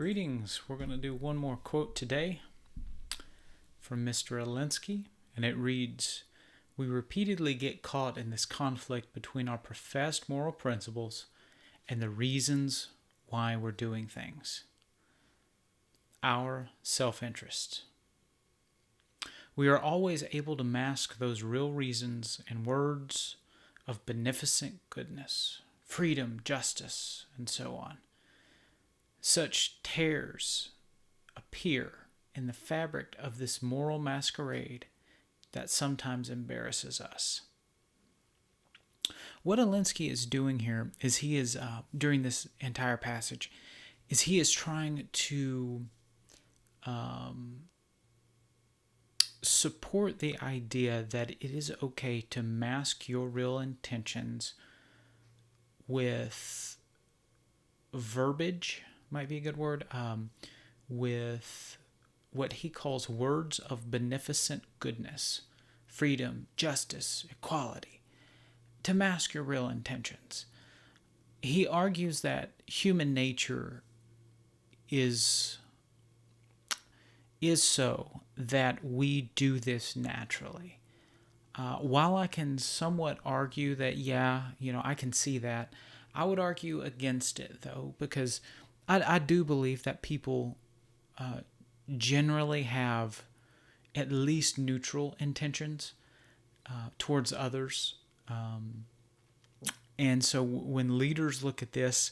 Greetings. We're going to do one more quote today from Mr. Alinsky, and it reads, "We repeatedly get caught in this conflict between our professed moral principles and the reasons why we're doing things. Our self-interest. We are always able to mask those real reasons in words of beneficent goodness, freedom, justice, and so on. Such tears appear in the fabric of this moral masquerade that sometimes embarrasses us." What Alinsky is doing here is he is, during this entire passage, is he is trying to support the idea that it is okay to mask your real intentions with verbiage, might be a good word, with what he calls words of beneficent goodness, freedom, justice, equality, to mask your real intentions. He argues that human nature is so that we do this naturally. While I can somewhat argue that, I can see that, I would argue against it, though, because I do believe that people generally have at least neutral intentions towards others. And so when leaders look at this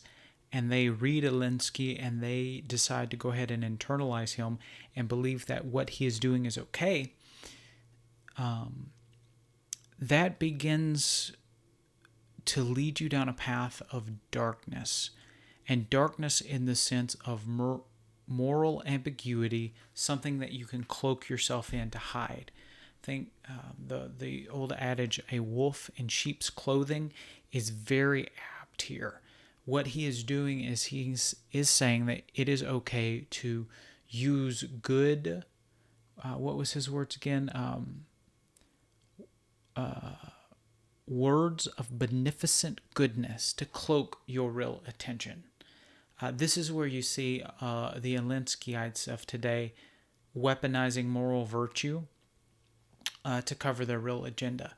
and they read Alinsky and they decide to go ahead and internalize him and believe that what he is doing is okay, that begins to lead you down a path of darkness, and darkness in the sense of moral ambiguity, something that you can cloak yourself in to hide. Think the old adage, "A wolf in sheep's clothing," is very apt here. What he is doing is he is saying that it is okay to use good, what was his words again? Words of beneficent goodness to cloak your real attention. This is where you see the Alinskyites of today weaponizing moral virtue to cover their real agenda.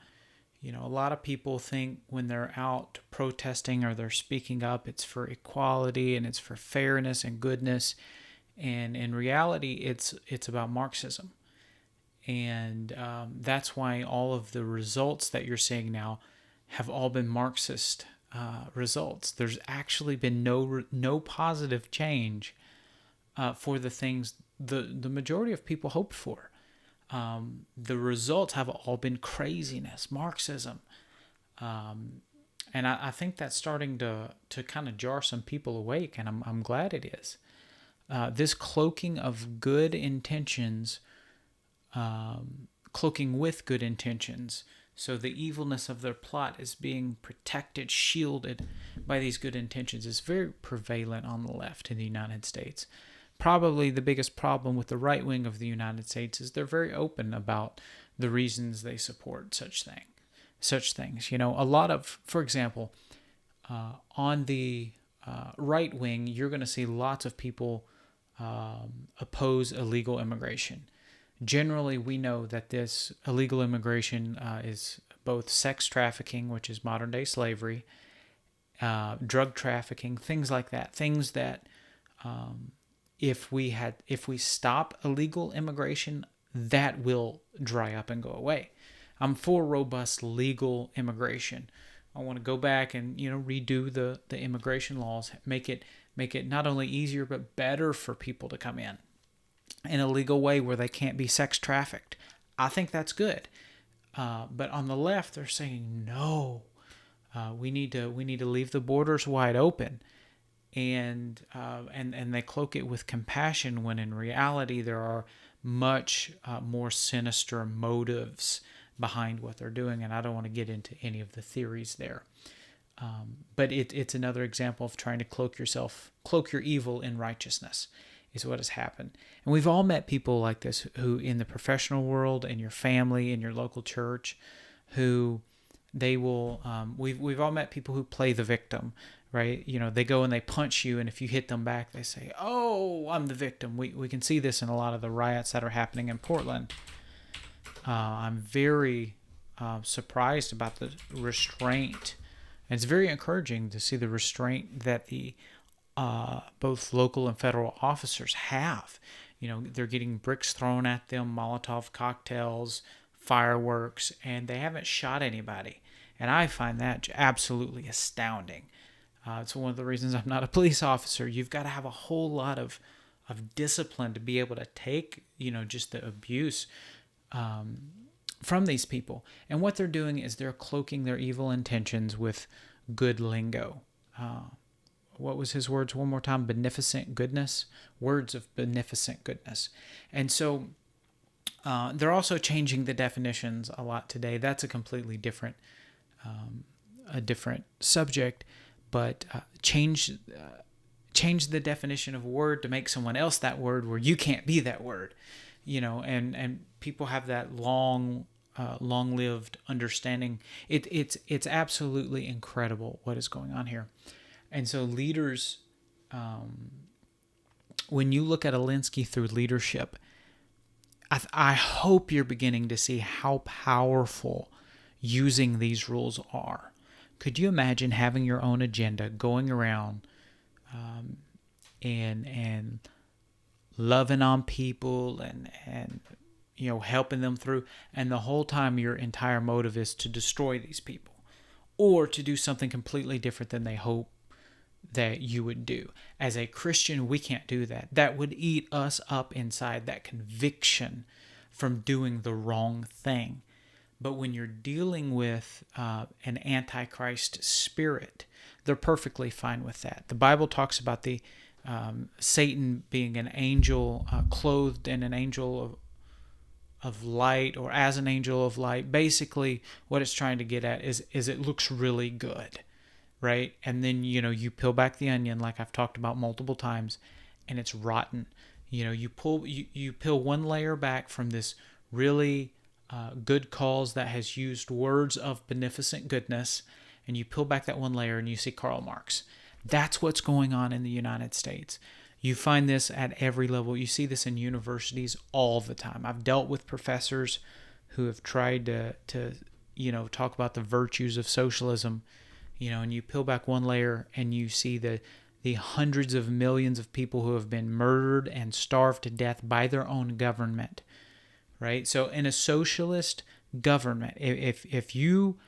A lot of people think when they're out protesting or they're speaking up, it's for equality and it's for fairness and goodness. And in reality, it's about Marxism. And that's why all of the results that you're seeing now have all been Marxist results. There's actually been no positive change for the things the majority of people hoped for. The results have all been craziness, Marxism. And I think that's starting to kind of jar some people awake, and I'm glad it is. This cloaking of good intentions, cloaking with good intentions, so the evilness of their plot is being protected, shielded by these good intentions, is very prevalent on the left in the United States. Probably the biggest problem with the right wing of the United States is they're very open about the reasons they support such things. A lot of, for example, on the right wing, you're going to see lots of people oppose illegal immigration. Generally, we know that this illegal immigration is both sex trafficking, which is modern-day slavery, drug trafficking, things like that. Things that, if we stop illegal immigration, that will dry up and go away. I'm for robust legal immigration. I want to go back and redo the immigration laws, make it not only easier but better for people to come in a legal way where they can't be sex trafficked. I think that's good. But on the left, they're saying no. We need to leave the borders wide open, and they cloak it with compassion when in reality there are much more sinister motives behind what they're doing. And I don't want to get into any of the theories there. But it's another example of trying to cloak your evil in righteousness, is what has happened. And we've all met people like this who, in the professional world, in your family, in your local church, who they will, we've all met people who play the victim, right? They go and they punch you, and if you hit them back, they say, "Oh, I'm the victim." We can see this in a lot of the riots that are happening in Portland. I'm very surprised about the restraint. And it's very encouraging to see the restraint that the both local and federal officers have. They're getting bricks thrown at them, Molotov cocktails, fireworks, and they haven't shot anybody. And I find that absolutely astounding. It's one of the reasons I'm not a police officer. You've got to have a whole lot of discipline to be able to take, just the abuse from these people. And what they're doing is they're cloaking their evil intentions with good lingo. What was his words one more time? Beneficent goodness. Words of beneficent goodness. And so they're also changing the definitions a lot today. That's a completely different subject, but change the definition of a word to make someone else that word where you can't be that word. And people have that long-lived understanding. It's absolutely incredible what is going on here. And so leaders, when you look at Alinsky through leadership, I hope you're beginning to see how powerful using these rules are. Could you imagine having your own agenda, going around and loving on people and helping them through, and the whole time your entire motive is to destroy these people or to do something completely different than they hope that you would do? As a Christian, we can't do that. That would eat us up inside, that conviction from doing the wrong thing. But when you're dealing with an antichrist spirit, they're perfectly fine with that. The Bible talks about the Satan being an angel clothed in an angel of light, or as an angel of light. Basically, what it's trying to get at is it looks really good, right? And then you peel back the onion, like I've talked about multiple times, and it's rotten. You peel one layer back from this really good cause that has used words of beneficent goodness, and you peel back that one layer and you see Karl Marx. That's what's going on in the United States. You find this at every level. You see this in universities all the time. I've dealt with professors who have tried to talk about the virtues of socialism, and you peel back one layer and you see the hundreds of millions of people who have been murdered and starved to death by their own government, right? So in a socialist government, if you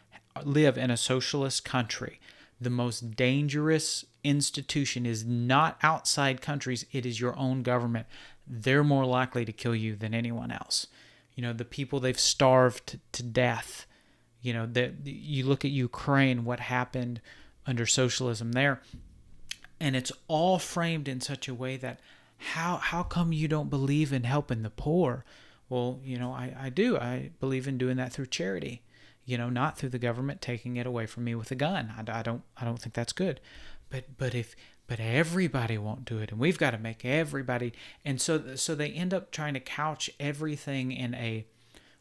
live in a socialist country, the most dangerous institution is not outside countries, it is your own government. They're more likely to kill you than anyone else. The people they've starved to death. You look at Ukraine, what happened under socialism there, and it's all framed in such a way that how come you don't believe in helping the poor? Well, I do. I believe in doing that through charity. Not through the government taking it away from me with a gun. I don't think that's good. But everybody won't do it, and we've got to make everybody. And so they end up trying to couch everything in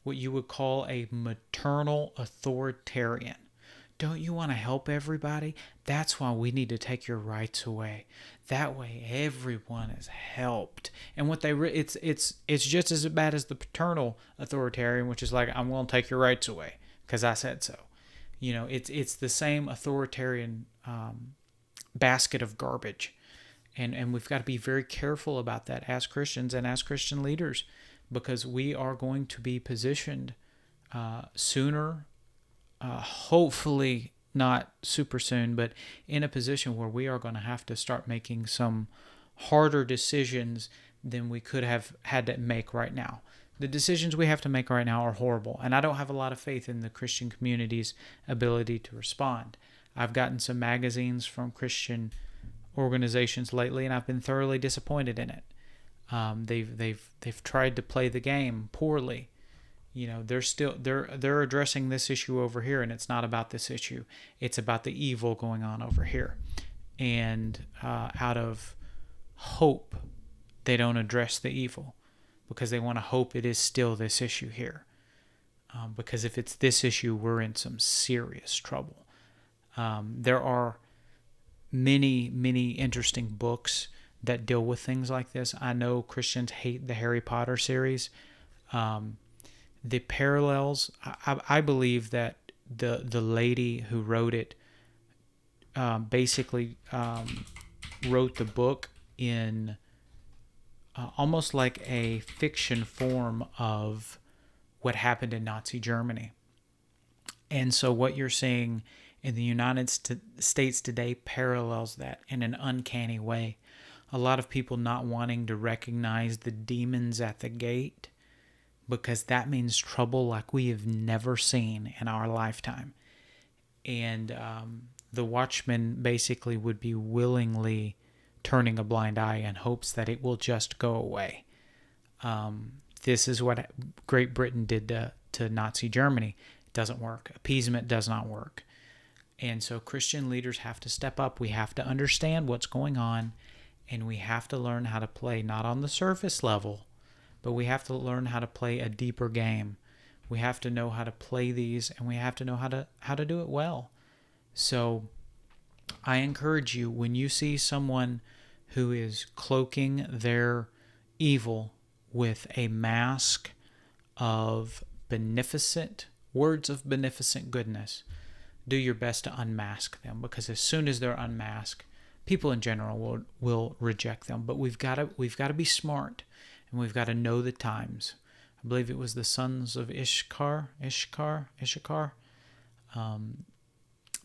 what you would call a maternal authoritarian. Don't you want to help everybody? That's why we need to take your rights away. That way everyone is helped. And what it's just as bad as the paternal authoritarian, which is like, I'm going to take your rights away because I said so. It's the same authoritarian basket of garbage. And we've got to be very careful about that as Christians and as Christian leaders, because we are going to be positioned sooner, hopefully not super soon, but in a position where we are going to have to start making some harder decisions than we could have had to make right now. The decisions we have to make right now are horrible, and I don't have a lot of faith in the Christian community's ability to respond. I've gotten some magazines from Christian organizations lately, and I've been thoroughly disappointed in it. They've tried to play the game poorly. They're addressing this issue over here, and it's not about this issue. It's about the evil going on over here. And out of hope, they don't address the evil because they want to hope it is still this issue here. Because if it's this issue, we're in some serious trouble. There are many interesting books that deal with things like this. I know Christians hate the Harry Potter series. The parallels, I believe that the lady who wrote it basically wrote the book in almost like a fiction form of what happened in Nazi Germany. And so what you're seeing in the United States today parallels that in an uncanny way. A lot of people not wanting to recognize the demons at the gate because that means trouble like we have never seen in our lifetime. And the watchman basically would be willingly turning a blind eye in hopes that it will just go away. This is what Great Britain did to Nazi Germany. It doesn't work. Appeasement does not work. And so Christian leaders have to step up. We have to understand what's going on, and we have to learn how to play not on the surface level, but we have to learn how to play a deeper game. We have to know how to play these, and we have to know how to do it well. So I encourage you, when you see someone who is cloaking their evil with a mask of beneficent words of beneficent goodness, do your best to unmask them, because as soon as they're unmasked, people in general will reject them. But we've got to be smart, and we've got to know the times. I believe it was the sons of Issachar,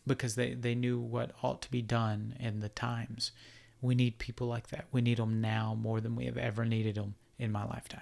because they knew what ought to be done in the times. We need people like that. We need them now more than we have ever needed them in my lifetime.